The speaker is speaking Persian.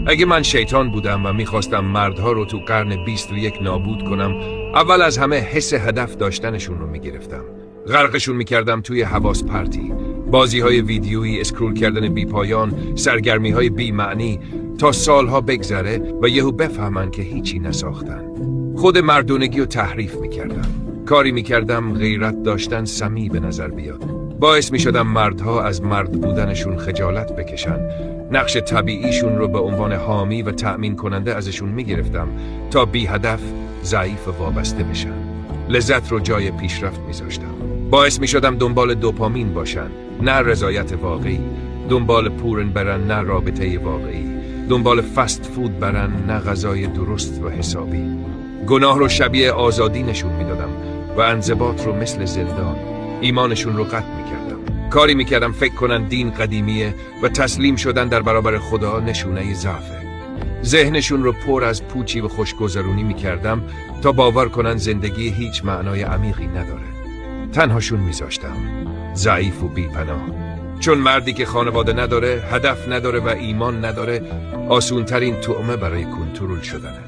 اگه من شیطان بودم و میخواستم مردها رو تو قرن 21 نابود کنم، اول از همه حس هدف داشتنشون رو میگرفتم. غرقشون میکردم توی حواس پرتی، بازی های ویدیویی، اسکرول کردن بی پایان، سرگرمی های بی معنی، تا سالها بگذره و یهو بفهمن که هیچی نساختن. خود مردونگی رو تحریف میکردم. کاری میکردم غیرت داشتن سمی به نظر بیاد. باعث میشدم مردها از مرد بودنشون خجالت بکشن. نقش طبیعیشون رو به عنوان حامی و تأمین کننده ازشون میگرفتم تا بی هدف، ضعیف و وابسته بشن. لذت رو جای پیشرفت میذاشتم. باعث میشدم دنبال دوپامین باشن، نه رضایت واقعی. دنبال پورن برن، نه رابطه واقعی. دنبال فست فود برن، نه غذای درست و حسابی. گناه رو شبیه آزادی نشون میدادم و انضباط رو مثل زندان. ایمانشون رو قطع میکردم. کاری میکردم فکر کنن دین قدیمیه و تسلیم شدن در برابر خدا نشونه ضعفه. ذهنشون رو پر از پوچی و خوشگذرونی میکردم تا باور کنن زندگی هیچ معنای عمیقی نداره. تنهاشون میذاشتم، ضعیف و بی‌پناه. چون مردی که خانواده نداره، هدف نداره و ایمان نداره، آسونترین طعمه برای کنترل شدنه.